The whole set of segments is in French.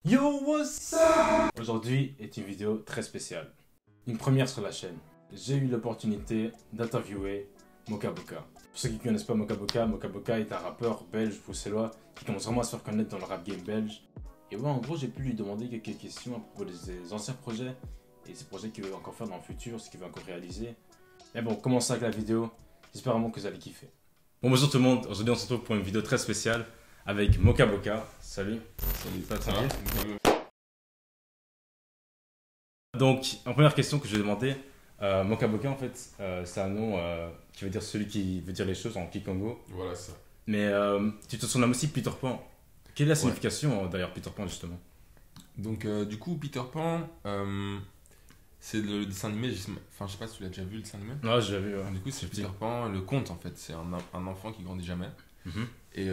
Yo, what's up? Aujourd'hui est une vidéo très spéciale. Une première sur la chaîne. J'ai eu l'opportunité d'interviewer Moka Boka. Pour ceux qui ne connaissent pas Moka Boka, Moka Boka est un rappeur belge bruxellois qui commence vraiment à se faire connaître dans le rap game belge. Et ouais, en gros, j'ai pu lui demander quelques questions à propos de ses anciens projets et ses projets qu'il veut encore faire dans le futur, ce qu'il veut encore réaliser. Mais bon, commençons avec la vidéo. J'espère vraiment que vous allez kiffer. Bon, bonjour tout le monde. Aujourd'hui, on se retrouve pour une vidéo très spéciale avec Moka Boka. Salut. Salut, Ça va? Donc, en première question que je vais demander, Moka Boka en fait, c'est un nom qui veut dire celui qui veut dire les choses en Kikongo. Voilà, c'est ça. Mais tu te surnommes aussi Peter Pan. Quelle est la Ouais. signification d'ailleurs Peter Pan justement? Donc, du coup, Peter Pan, c'est le dessin animé. Enfin, je sais pas si tu l'as déjà vu, le dessin animé. Non, j'ai vu. Du coup, c'est petit. Peter Pan, le conte en fait. C'est un enfant qui grandit jamais. Mhm. Et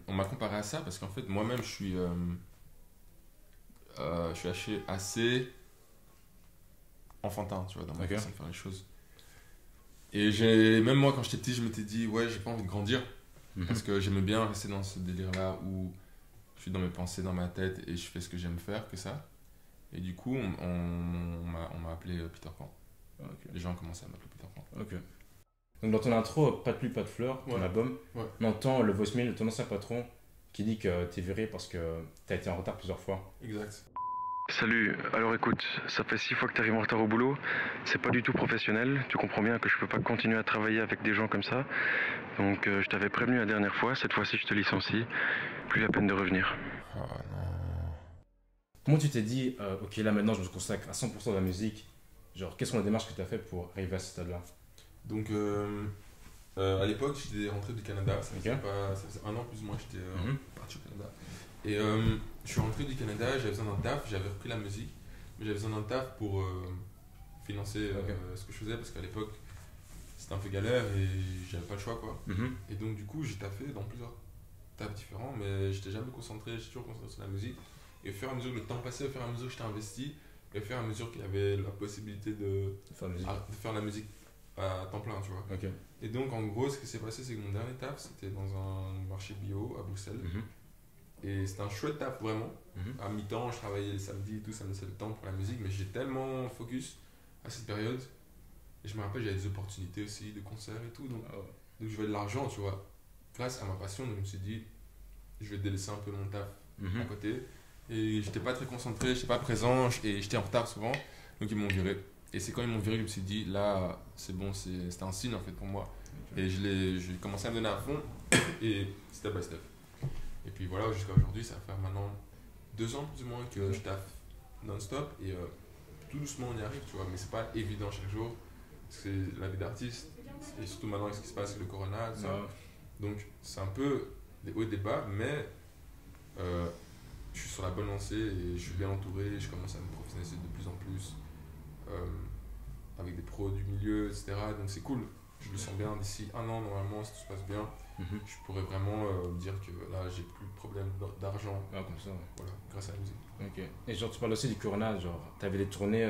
on m'a comparé à ça parce qu'en fait, moi-même, je suis assez enfantin, tu vois, dans ma Ok. façon de faire les choses. Et même moi, quand j'étais petit, je m'étais dit, ouais, j'ai pas envie de grandir Mhm. parce que j'aimais bien rester dans ce délire-là où je suis dans mes pensées, dans ma tête et je fais ce que j'aime faire que ça. Et du coup, on m'a appelé Peter Pan. Ok. Les gens ont commencé à m'appeler Peter Pan. Ok. Donc dans ton intro, pas de pluie, pas de fleurs, ton Ouais. album, Ouais. on entend le voicemail de ton ancien patron qui dit que t'es viré parce que t'as été en retard plusieurs fois. Exact. Salut, alors écoute, ça fait 6 fois que tu arrives en retard au boulot, c'est pas du tout professionnel, tu comprends bien que je peux pas continuer à travailler avec des gens comme ça, donc je t'avais prévenu la dernière fois, cette fois-ci je te licencie, plus la peine de revenir. Ah non. Comment tu t'es dit, ok là maintenant je me consacre à 100% à la musique, genre quelles sont les démarches que tu as fait pour arriver à ce stade-là? Donc, à l'époque, j'étais rentré du Canada. Ça faisait, Ok. ça faisait un an plus ou moins, j'étais Mhm. parti au Canada. Et je suis rentré du Canada, j'avais besoin d'un taf, j'avais repris la musique, mais j'avais besoin d'un taf pour financer Ok. ce que je faisais parce qu'à l'époque, c'était un peu galère et j'avais pas le choix quoi. Mhm. Et donc, du coup, j'ai taffé dans plusieurs tafs différents, mais j'étais jamais concentré, j'étais toujours concentré sur la musique. Et au fur et à mesure que le temps passait, au fur et à mesure que j'étais investi, et au fur et à mesure qu'il y avait la possibilité Faire la musique. de faire la musique à temps plein, tu vois. Ok. Et donc, en gros, ce qui s'est passé, c'est que mon dernier taf, c'était dans un marché bio à Bruxelles. Mhm. Et c'était un chouette taf, vraiment. Mhm. À mi-temps, je travaillais le samedi et tout, ça me laissait le temps pour la musique, mais j'étais tellement focus à cette période. Et je me rappelle, j'avais des opportunités aussi de concerts et tout. Donc, Ah ouais. donc je voulais de l'argent, tu vois. Grâce à ma passion, donc je me suis dit, je vais délaisser un peu mon taf à Mhm. côté. Et j'étais pas très concentré, j'étais pas présent et j'étais en retard souvent. Donc ils m'ont viré. Et c'est quand ils m'ont viré que je me suis dit, là, c'est bon, c'était un signe en fait pour moi. Ok. Et j'ai commencé à me donner à fond et step by step. Et puis voilà, jusqu'à aujourd'hui, ça va faire maintenant 2 ans plus ou moins que je taffe non-stop. Et tout doucement on y arrive, tu vois. Mais c'est pas évident chaque jour. Parce que c'est la vie d'artiste. Et surtout maintenant avec ce qui se passe avec le corona, tout ça. Ah ouais. Donc c'est un peu des hauts et des bas, mais je suis sur la bonne lancée et je suis bien entouré. Je commence à me professionnaliser de plus en plus avec des pros du milieu, etc. Donc c'est cool. Je le sens bien d'ici 1 an, normalement, si tout se passe bien. Mhm. Je pourrais vraiment me dire que là, j'ai plus de problème d'argent. Ah, comme ça. Voilà, grâce à la musique. Ok. Et genre tu parles aussi du Corona, genre t'avais des tournées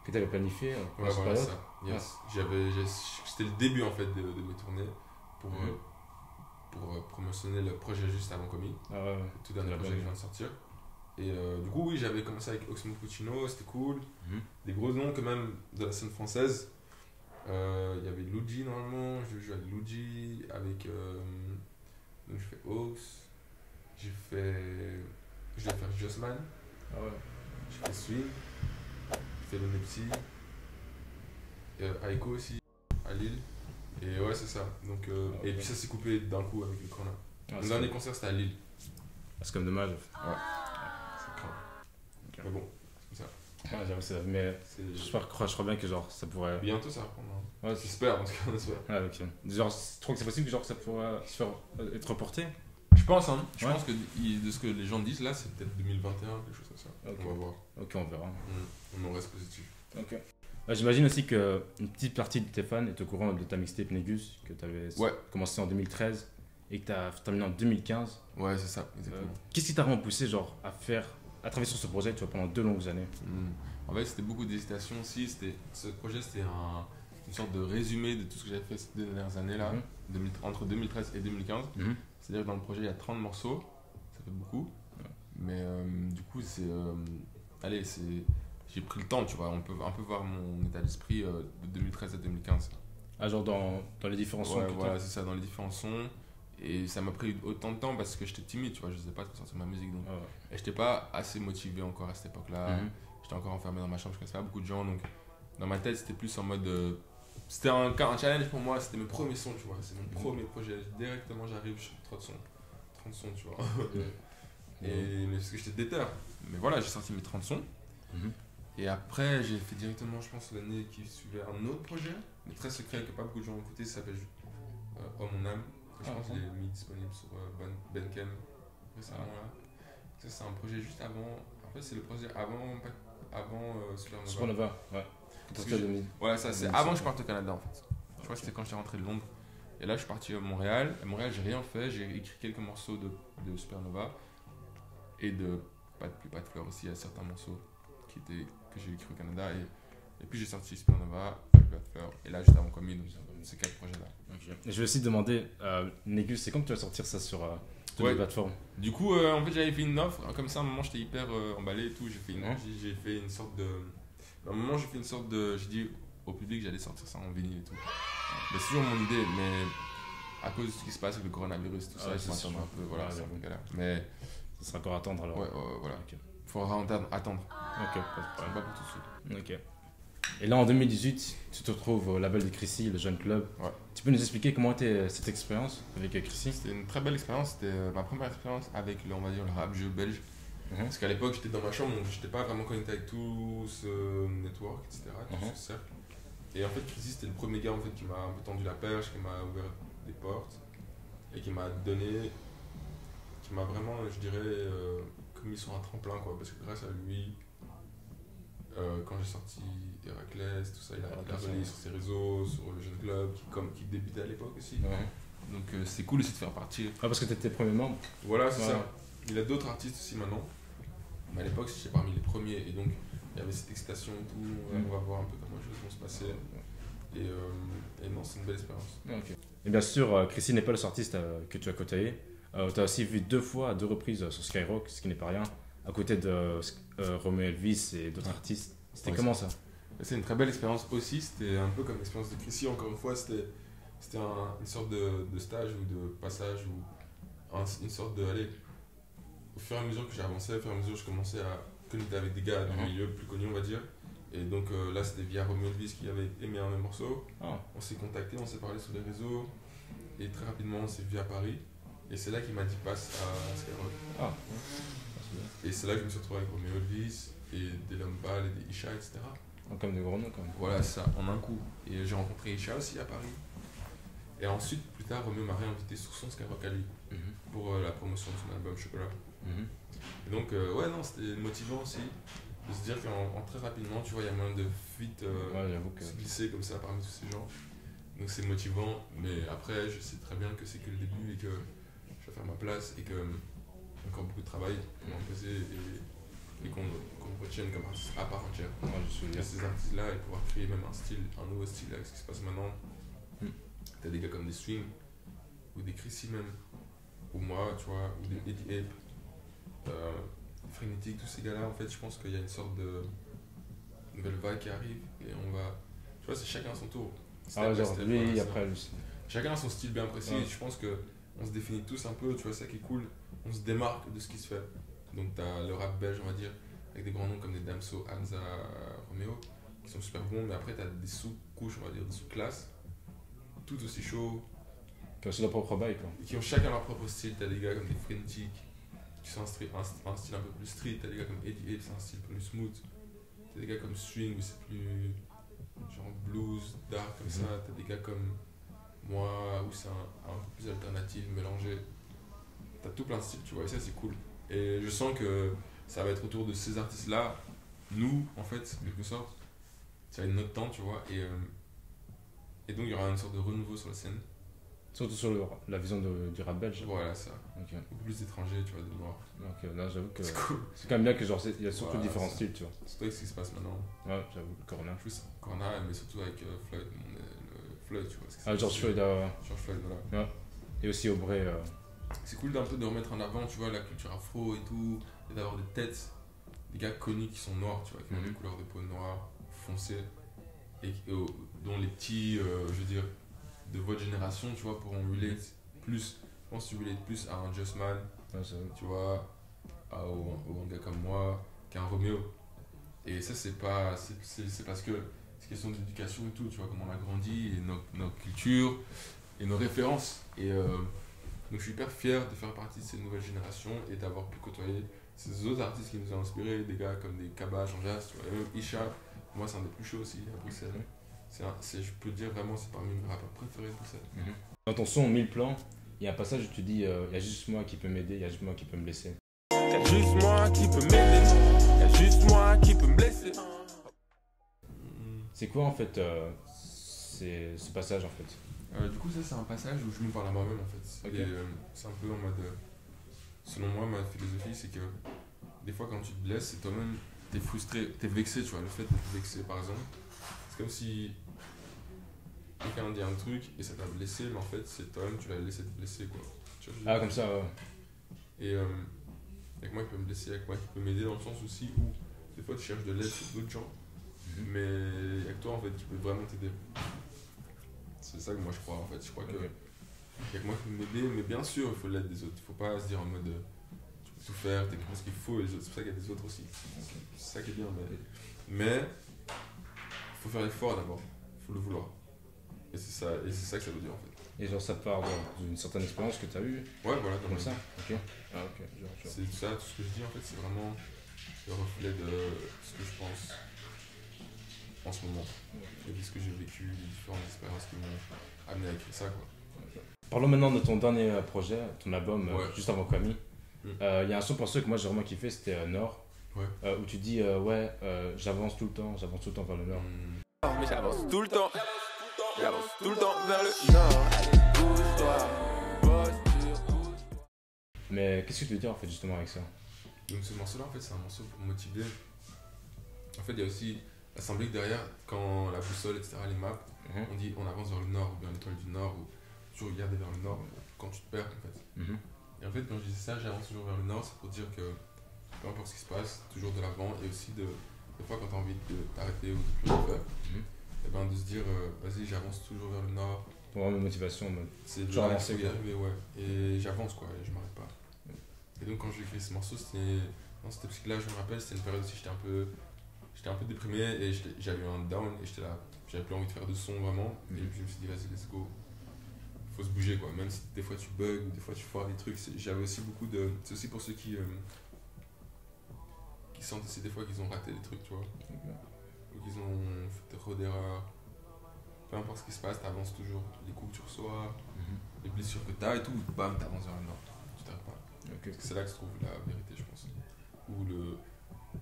que t'avais planifiées pendant Ouais, cette voilà, période? ça. Yes. C'était le début en fait de mes tournées pour, promotionner le projet juste avant Comi. Ah ouais, ouais. Le tout dernier La projet bonne. que je viens de sortir. Et du coup, oui, j'avais commencé avec Oxmo Puccino, c'était cool. Mhm. Des gros noms quand même de la scène française. Il y avait Luigi normalement, je joue avec Luigi, avec. Donc je fais Ox, je vais faire Jossman, Ah ouais. je fais Swing, je fais le Nepsi, Aiko aussi, à Lille. Et ouais, c'est ça. Donc, Ah, et ok. puis ça s'est coupé d'un coup avec le corona. Ah, Mon c'est dernier concert c'était à Lille. c'est comme dommage. C'est grave. Ok. Mais bon, c'est comme ça. Ah, j'avoue, c'est mais je crois bien que genre ça pourrait. Bientôt ça reprendra. Ouais, c'est. J'espère en tout cas, on espère. Ah, ok. Genre, tu trouves que c'est possible que genre, ça pourrait se faire être reporté? Je pense, hein. Je Ouais. pense que de ce que les gens disent là, c'est peut-être 2021, quelque chose comme ça. Ok. On va voir. Ok, on verra. On en reste positif. Ok. J'imagine aussi que une petite partie de tes fans est au courant de ta mixtape Négus que tu avais Ouais. commencé en 2013 et que tu as terminé en 2015. Ouais, c'est ça, exactement. Qu'est-ce qui t'a vraiment poussé genre, à travailler sur ce projet tu vois, pendant 2 longues années? En fait, c'était beaucoup d'hésitation aussi. Ce projet, c'était une sorte de résumé de tout ce que j'avais fait ces 2 dernières années là, entre 2013 et 2015. Mhm. C'est-à-dire que dans le projet, il y a 30 morceaux, ça fait beaucoup. Mais du coup, allez, j'ai pris le temps, tu vois. On peut un peu voir mon état d'esprit de 2013 à 2015. Ah, genre dans les différents sons Ouais, que voilà, c'est ça, dans les différents sons. Et ça m'a pris autant de temps parce que j'étais timide, tu vois. Je sais pas trop sortir ma musique. Donc. Ah ouais. Et j'étais pas assez motivé encore à cette époque-là. Mhm. J'étais encore enfermé dans ma chambre, je connaissais pas beaucoup de gens. Donc, dans ma tête, c'était plus en mode. C'était un challenge pour moi, c'était mes premiers sons, tu vois. C'est mon premier projet. Directement, j'arrive, je fais 30 sons. 30 sons, tu vois. Mais parce que j'étais déter. Mais voilà, j'ai sorti mes 30 sons. Mhm. Et après, j'ai fait directement, je pense, l'année qui suivait un autre projet, mais très secret, que pas beaucoup de gens ont écouté, ça s'appelle Oh mon âme. Je pense qu'il est mis disponible sur Bandcamp récemment là. Ça, c'est un projet juste avant. En fait, c'est le projet avant Supernova. Supernova, ouais. Ouais, ça, c'est avant que je parte au Canada en fait. Je crois que c'était quand j'étais rentré de Londres. Et là, je suis parti à Montréal. À Montréal, j'ai rien fait. J'ai écrit quelques morceaux de Supernova et de Pas de fleurs aussi. Il y a certains morceaux que j'ai écrit au Canada. Et puis j'ai sorti Supernova, Pas de fleurs. Et là, j'étais à mon commis, donc ces 4 projets-là. Okay. Et je vais aussi te demander, Négus, c'est quand que tu vas sortir ça sur toutes les plateformes? Du coup, en fait, j'avais fait une offre. Comme ça, à un moment, j'étais hyper emballé et tout. J'ai fait une sorte de. À un moment, j'ai fait une sorte de. J'ai dit au public que j'allais sortir ça en vinyle et tout. Mais c'est toujours mon idée, mais à cause de ce qui se passe avec le coronavirus, tout ça, il faut attendre un peu. Voilà, c'est un peu galère. Mais. Ça sera encore à attendre alors? Ouais, voilà. Okay. Faudra attendre. Ok, pas de problème. Pas pour tout de suite. Ok. Et là, en 2018, tu te retrouves au label de Chrissy, le Jeune Club. Ouais. Tu peux nous expliquer comment était cette expérience avec Chrissy? C'était une très belle expérience. C'était ma première expérience avec, on va dire, le rap jeu belge. Parce qu'à l'époque, j'étais dans ma chambre, donc j'étais pas vraiment connecté avec tout ce network, etc. Tout ce cercle. Et en fait, Chrissy, c'était le premier gars en fait, qui m'a un peu tendu la perche, qui m'a ouvert des portes et qui m'a donné, qui m'a vraiment, je dirais, commis sur un tremplin, quoi. Parce que grâce à lui, quand j'ai sorti Héraclès, tout ça, il a relayé sur ses réseaux, sur le Jeune Club, qui débutait à l'époque aussi. Donc c'est cool aussi de faire partir. Ah, parce que t'étais premier membre? Voilà, c'est ça. Il a d'autres artistes aussi maintenant. Mais à l'époque, j'étais parmi les premiers. Et donc, il y avait cette excitation et tout. On va voir un peu comment les choses vont se passer. Et non, c'est une belle expérience. Okay. Et bien sûr, Chrissy n'est pas le seul artiste que tu as côtoyé. Tu as aussi vu 2 fois à 2 reprises sur Skyrock, ce qui n'est pas rien, à côté de Romeo Elvis et d'autres artistes. C'était comment ça? C'est une très belle expérience aussi. C'était un peu comme l'expérience de Chrissy. Encore une fois, c'était une sorte de stage ou de passage ou une sorte de. Allez, au fur et à mesure que j'avançais, au fur et à mesure que je commençais à connecter avec des gars du milieu plus connus, on va dire. Et donc là, c'était via Romeo Elvis qui avait aimé un même morceau. On s'est contacté, on s'est parlé sur les réseaux. Et très rapidement, on s'est vu à Paris. Et c'est là qu'il m'a dit passe à Skyrock. Et c'est là que je me suis retrouvé avec Romeo Elvis et des Lombal et des Isha, etc. Comme des gros noms quand même. Voilà, ça, en un coup. Et j'ai rencontré Isha aussi à Paris. Et ensuite, plus tard, Romeo m'a réinvité sur son Skyrock à lui pour la promotion de son album Chocolat. Et donc, ouais, non, c'était motivant aussi de se dire qu'en très rapidement, tu vois, il y a moyen de vite se glisser comme ça parmi tous ces gens. Donc c'est motivant, mais après, je sais très bien que c'est que le début et que je vais faire ma place et que encore beaucoup de travail pour m'imposer et qu'on me retienne comme artiste à part entière. Et ces artistes-là et pouvoir créer même un nouveau style avec ce qui se passe maintenant. T'as des gars comme des Swing ou des Chrissy même, ou moi, tu vois, ou des Eddie Ape, Frenetic, tous ces gars-là, en fait, je pense qu'il y a une sorte de nouvelle vague qui arrive et on va. Tu vois, c'est chacun à son tour. Lui, après lui. Chacun a son style bien précis et je pense qu'on se définit tous un peu, tu vois, ça qui est cool. On se démarque de ce qui se fait. Donc t'as le rap belge, on va dire, avec des grands noms comme des Damso, Hamza, Romeo, qui sont super bons, mais après t'as des sous-couches, on va dire, des sous-classes, tout aussi chauds. Qui ont aussi leur propre bail, quoi. Qui ont chacun leur propre style. T'as des gars comme des Frenetic, qui sont un style un peu plus street. T'as des gars comme Eddie Ape, c'est un style plus smooth. T'as des gars comme Swing, où c'est plus genre blues, dark, comme ça. T'as des gars comme moi, où c'est un peu plus alternatif, mélangé. T'as tout plein de styles, tu vois, et ça c'est cool. Et je sens que ça va être autour de ces artistes-là, nous, en fait, en quelque sorte, ça va être notre temps, tu vois, et donc il y aura une sorte de renouveau sur la scène. Surtout sur la vision du rap belge. Voilà, ça. Beaucoup plus d'étrangers, tu vois, de noirs. Donc là, j'avoue que c'est cool. C'est quand même bien que genre, il y a surtout différents styles, tu vois. Surtout avec ce qui se passe maintenant. Ouais, j'avoue, Corona. Plus Corona, mais surtout avec Floyd, Floyd, tu vois. George Floyd, George Floyd, voilà. Ouais. Et aussi Aubrey. C'est cool d'un peu de remettre en avant, tu vois, la culture afro et tout, et d'avoir des têtes, des gars connus qui sont noirs, tu vois, qui ont des couleurs de peau noires, foncées, et dont les petits, je veux dire, de votre génération, tu vois, pourront relate plus. Je pense que tu relates plus à un Just Man, tu vois, ou un gars comme moi, qu'un Roméo. Et ça, c'est parce que c'est question d'éducation et tout, tu vois, comment on a grandi, et nos cultures, et nos références. Et donc je suis hyper fier de faire partie de cette nouvelle génération et d'avoir pu côtoyer ces autres artistes qui nous ont inspirés, des gars comme des Kaba, Jean Jazz, tu vois, et même Isha, pour moi c'est un des plus chauds aussi à Bruxelles. Je peux dire vraiment, c'est parmi mes rappeurs préférés de Bruxelles. Dans ton son 1000 plans, il y a un passage où tu dis il y a juste moi qui peut m'aider, il y a juste moi qui peut me blesser. Il y a juste moi qui peut m'aider, il y a juste moi qui peut me blesser. C'est quoi en fait ce passage en fait? Du coup, ça c'est un passage où je me parle à moi-même en fait. Okay. Et c'est un peu en mode. Selon moi, ma philosophie c'est que des fois quand tu te blesses, c'est toi-même, t'es frustré, t'es vexé, tu vois. Le fait d'être vexé par exemple, c'est comme si quelqu'un dit un truc et ça t'a blessé, mais en fait c'est toi-même, tu l'as laissé te blesser quoi. Tu vois, Ah, comme ça, ouais. Et avec moi qui peut me blesser, avec moi qui peut m'aider dans le sens aussi où des fois tu cherches de l'aide chez d'autres gens, mais avec toi en fait qui peut vraiment t'aider. C'est ça que moi je crois en fait. Je crois que avec moi qui peut m'aider, mais bien sûr il faut l'aide des autres. Il faut pas se dire en mode tu peux tout faire, t'es ce qu'il faut, et les autres. C'est pour ça qu'il y a des autres aussi. C'est ça qui est bien, mais il faut faire l'effort d'abord, il faut le vouloir. Et c'est ça que ça veut dire en fait. Et genre ça part d'une certaine expérience que tu as eue. Ouais, voilà, comme ça. Ok. Ah, ok. Genre. C'est ça, tout ce que je dis en fait, c'est vraiment le reflet de ce que je pense en ce moment. Et de ce que j'ai vécu, les différentes expériences qui m'ont amené à écrire ça quoi. Parlons maintenant de ton dernier projet, ton album, juste avant Kwame. Il y a un son pour ceux que moi j'ai vraiment kiffé, c'était Nord. Ouais. Où tu dis j'avance tout le temps vers le Nord. Mais j'avance tout le temps vers le nord. Allez, bouge-toi, bosse. Mais qu'est-ce que tu veux dire en fait justement avec ça? Donc ce morceau là en fait c'est un morceau pour motiver. En fait il y a aussi la symbolique derrière, quand la boussole etc, les maps, on dit on avance vers le nord ou bien l'étoile du nord ou toujours regarder vers le nord quand tu te perds en fait. Et en fait quand je disais ça, j'avance toujours vers le nord, c'est pour dire que peu importe ce qui se passe, toujours de l'avant, et aussi des fois quand tu as envie de t'arrêter ou de plus rien faire, et ben de se dire vas-y j'avance toujours vers le nord. Pour avoir une motivation, c'est toujours avancer y arriver, ouais. Et j'avance quoi, et je m'arrête pas. Et donc quand j'ai écrit ce morceau, c'était dans cette optique-là, je me rappelle, c'était une période aussi j'étais un peu déprimé et j'avais eu un down et j'étais là, j'avais plus envie de faire de son vraiment. Et puis je me suis dit vas-y let's go. Faut se bouger quoi, même si des fois tu bugs ou des fois tu foires des trucs. J'avais aussi beaucoup de. C'est aussi pour ceux qui sentent aussi des fois qu'ils ont raté des trucs, tu vois. Ou qu'ils ont fait trop d'erreurs. Peu importe ce qui se passe, t'avances toujours. Les coups que tu reçois, les blessures que t'as et tout, bam, t'avances vers le nord. Tu t'arrêtes pas. Parce que c'est là que se trouve la vérité, je pense. Ou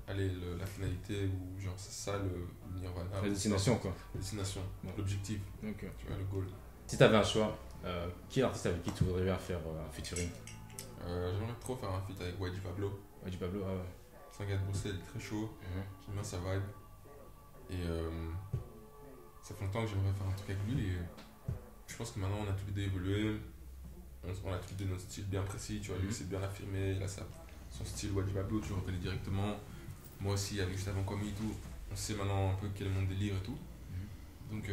la finalité, ou genre c'est ça le nirvana. La destination quoi. La destination, l'objectif. Tu vois, le goal. Si t'avais un choix, qui est l'artiste avec qui tu voudrais bien faire un featuring? J'aimerais trop faire un feat avec YG Pablo. YG Pablo, ah ouais. C'est un gars de Bruxelles, très chaud. J'aime bien sa vibe. Et ça fait longtemps que j'aimerais faire un truc avec lui. Et je pense que maintenant on a tous les deux évolué. On a tous les deux notre style bien précis. Tu vois, lui c'est bien affirmé. Il a son style YG Pablo, tu le reconnais directement. Moi aussi, avec juste avant Kwame et tout, on sait maintenant un peu quel est mon délire et tout. Donc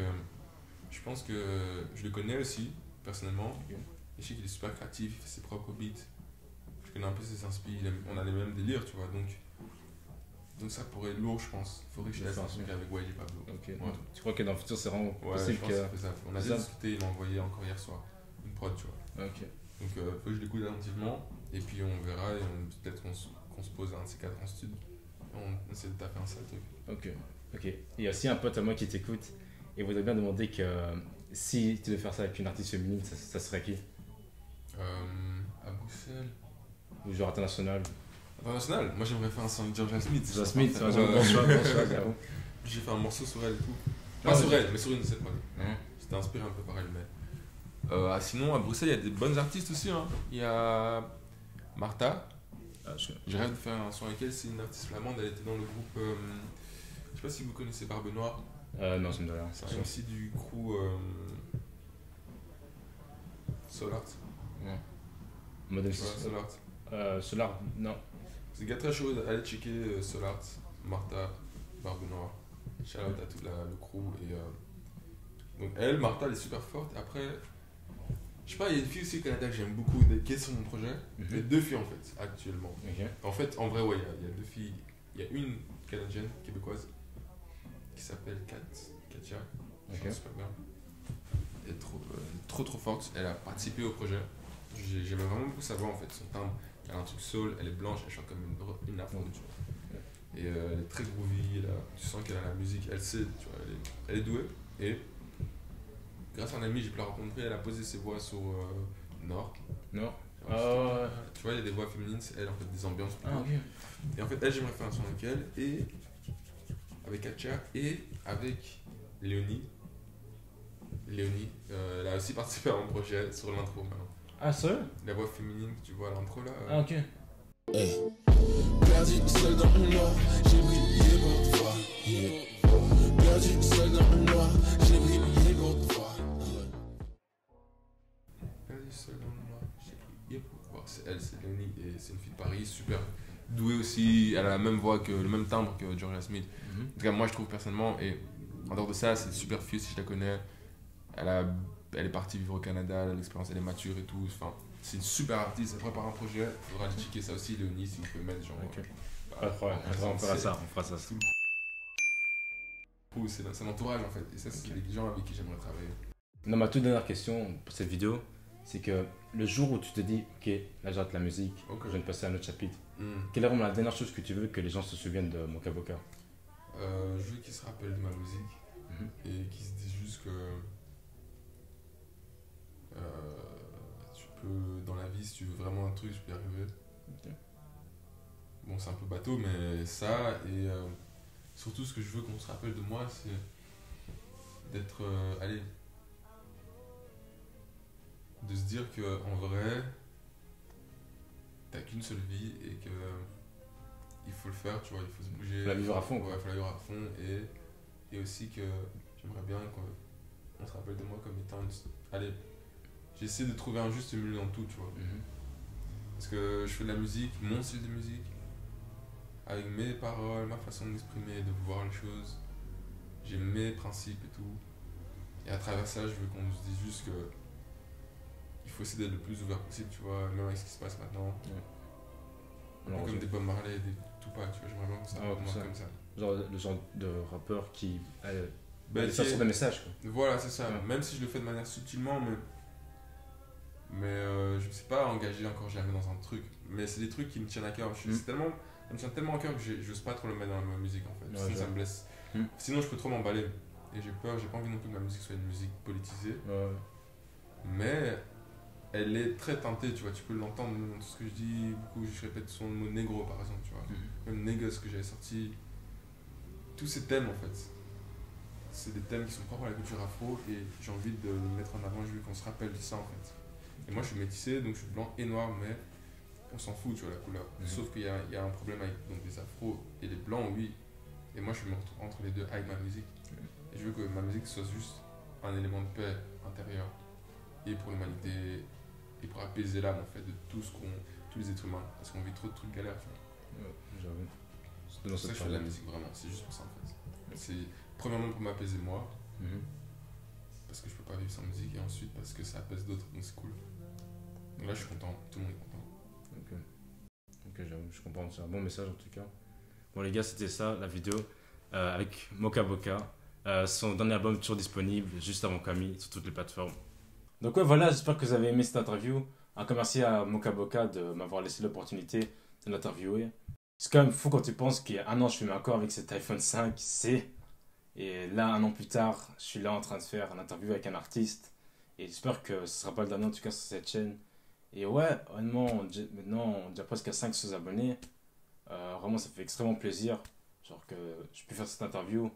je pense que je le connais aussi, personnellement. Et je sais qu'il est super créatif, il fait ses propres beats. Je connais un peu ses inspirations, on a les mêmes délires, tu vois. Donc ça pourrait être lourd, je pense. Il faudrait que je laisse un truc avec YG Pablo. Okay. Ouais. Tu crois que dans le futur, c'est vraiment possible je pense que ça. On a déjà discuté, il m'a envoyé encore hier soir une prod, tu vois. Okay. Donc il faut que je l'écoute attentivement. Et puis on verra, et peut-être qu'on se pose un de ces quatre en studio. On essaie de taper un sale truc. Ok. Et il y a aussi un pote à moi qui t'écoute et voudrait bien demander que si tu devais faire ça avec une artiste féminine, ça serait qui? À Bruxelles. Ou genre international? International? Moi j'aimerais faire un son avec Georgia Smith. Georgia Smith, c'est un bon choix, J'ai fait un morceau sur elle et tout. Pas sur elle, mais sur une de ses prods. J'étais inspiré un peu par elle, mais. Sinon, à Bruxelles, il y a des bonnes artistes aussi. Hein. Il y a Martha. Je rêve de faire un son avec elle, c'est une artiste flamande, elle était dans le groupe. Je sais pas si vous connaissez Barbe Noire. Non, ça me dit rien. C'est un MC du crew Solar. Modèle Solar. Solar, non. C'est des gars très chauds, allez checker Solart, Martha, Barbe Noire. Shout out à tout le crew. Et, donc elle, Martha, elle est super forte. Après, je sais pas, il y a une fille aussi au Canada que j'aime beaucoup, qui est sur mon projet. Il y a deux filles en fait, actuellement. Ok. En fait, en vrai, ouais, il y a deux filles. Il y a une canadienne, québécoise, qui s'appelle Katia. Je Ok. pense super bien. Elle est trop forte. Elle a participé au projet. J'aimais vraiment beaucoup sa voix en fait, son timbre. Elle a un truc soul, elle est blanche, elle chante comme une afro, tu vois. Et elle est très groovy, tu sens qu'elle a la musique, elle sait, tu vois, elle est douée. Et grâce à un ami, j'ai pu la rencontrer, elle a posé ses voix sur Nord. Non. Alors, tu vois, il y a des voix féminines, c'est elle en fait, des ambiances. Ah, ok. Et en fait, elle, j'aimerais faire un son avec elle, et avec Katia, et avec Léonie. Léonie, elle a aussi participé à mon projet sur l'intro maintenant. Ah, sérieux? La voix féminine que tu vois à l'intro là. Ah, ok. Perdu seul dans le noir, j'ai brillé pour toi. Perdu seul dans le noir, j'ai brillé pour toi. Perdu seul dans le noir, j'ai brillé pour toi. C'est elle, c'est Léonie, et c'est une fille de Paris, super douée aussi. Elle a la même voix, le même timbre que Georgia Smith. En tout cas, moi je trouve personnellement, et en dehors de ça, c'est une super fille si je la connais. Elle est partie vivre au Canada, l'expérience elle est mature et tout. Enfin, c'est une super artiste, elle prépare un projet. Il faudra aller checker ça aussi, Léonie, si vous pouvez mettre genre. Ok. Pas de problème, on fera ça, on fera ça. C'est l'entourage en fait, et ça, c'est les gens avec qui j'aimerais travailler. Non, ma toute dernière question pour cette vidéo, c'est que le jour où tu te dis, ok, là j'arrête la musique, Ok. je viens de passer à un autre chapitre, quelle est vraiment la dernière chose que tu veux que les gens se souviennent de Moka Boka? Je veux qu'ils se rappellent de ma musique et qu'ils se disent juste que tu peux, dans la vie, si tu veux vraiment un truc, tu peux y arriver. Ok. Bon, c'est un peu bateau, mais ça, et surtout ce que je veux qu'on se rappelle de moi, c'est d'être, de se dire qu'en vrai, t'as qu'une seule vie et que il faut le faire, tu vois, il faut se bouger. Faut la vivre à fond, quoi. Ouais, il faut la vivre à fond, et aussi que j'aimerais bien qu'on se rappelle de moi comme étant allez, j'essaie de trouver un juste milieu dans tout, tu vois. Parce que je fais de la musique, mon style de musique, avec mes paroles, ma façon de m'exprimer, de voir les choses. J'ai mes principes et tout. Et à travers ça, je veux qu'on se dise juste que il faut essayer d'être le plus ouvert possible, tu vois, même avec ce qui se passe maintenant. Un peu comme des Bob Marley, des Tupac, tu vois, j'aimerais bien que ça Ah, comme ça. Genre le genre de rappeur qui Ben, ça sur des messages, quoi. Voilà, c'est ça. Ouais. Même si je le fais de manière subtilement, mais je ne suis pas engagé encore jamais dans un truc. Mais c'est des trucs qui me tiennent à cœur. Ça me tient tellement à cœur que j'ose pas trop le mettre dans ma musique en fait. Ouais, Sinon ça ouais. me blesse. Mm. Sinon je peux trop m'emballer. Et j'ai peur, j'ai pas envie non plus que ma musique soit une musique politisée. Ouais. Mais elle est très teintée, tu vois. Tu peux l'entendre dans tout ce que je dis. Beaucoup, je répète souvent le mot négro par exemple, tu vois. Même négus que j'avais sorti. Tous ces thèmes en fait. C'est des thèmes qui sont propres à la culture afro et j'ai envie de le mettre en avant, je veux qu'on se rappelle de ça en fait. Et moi je suis métissé, donc je suis blanc et noir, mais on s'en fout, tu vois, la couleur. Sauf qu'il y a un problème avec donc, les afros et les blancs, oui. Et moi je me retrouve entre les deux avec ma musique. Et je veux que ma musique soit juste un élément de paix intérieure et pour l'humanité et pour apaiser l'âme en fait de tous les êtres humains. Parce qu'on vit trop de trucs galères, tu vois. Ouais, j'avoue. C'est pour ça que je fais de la musique vraiment, c'est juste pour ça en fait. C'est premièrement pour m'apaiser moi, parce que je peux pas vivre sans musique, et ensuite parce que ça apaise d'autres, donc c'est cool. Donc là je suis content, tout le monde est content. Ok, j'avoue, je comprends, c'est un bon message en tout cas. Bon les gars, c'était ça, la vidéo avec Moka Boka. Son dernier album est toujours disponible, juste avant Camille, sur toutes les plateformes. Donc ouais, voilà, j'espère que vous avez aimé cette interview. Un grand merci à Moka Boka de m'avoir laissé l'opportunité de l'interviewer. C'est quand même fou quand tu penses qu'il y a un an, je filmais encore avec cet iPhone 5C. Et là, un an plus tard, je suis là en train de faire une interview avec un artiste. Et j'espère que ce ne sera pas le dernier, en tout cas, sur cette chaîne. Et ouais, honnêtement, maintenant, on est déjà presque à 500 abonnés. Vraiment, ça fait extrêmement plaisir. Genre que je peux faire cette interview.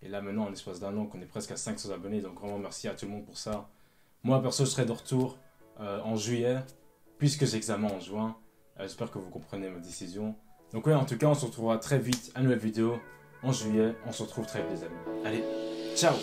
Et là, maintenant, en l'espace d'un an, qu'on est presque à 500 abonnés. Donc vraiment, merci à tout le monde pour ça. Moi, perso, je serai de retour en juillet, puisque j'ai examen en juin. J'espère que vous comprenez ma décision. Donc ouais, en tout cas, on se retrouvera très vite à une nouvelle vidéo en juillet. On se retrouve très vite, les amis. Allez, ciao!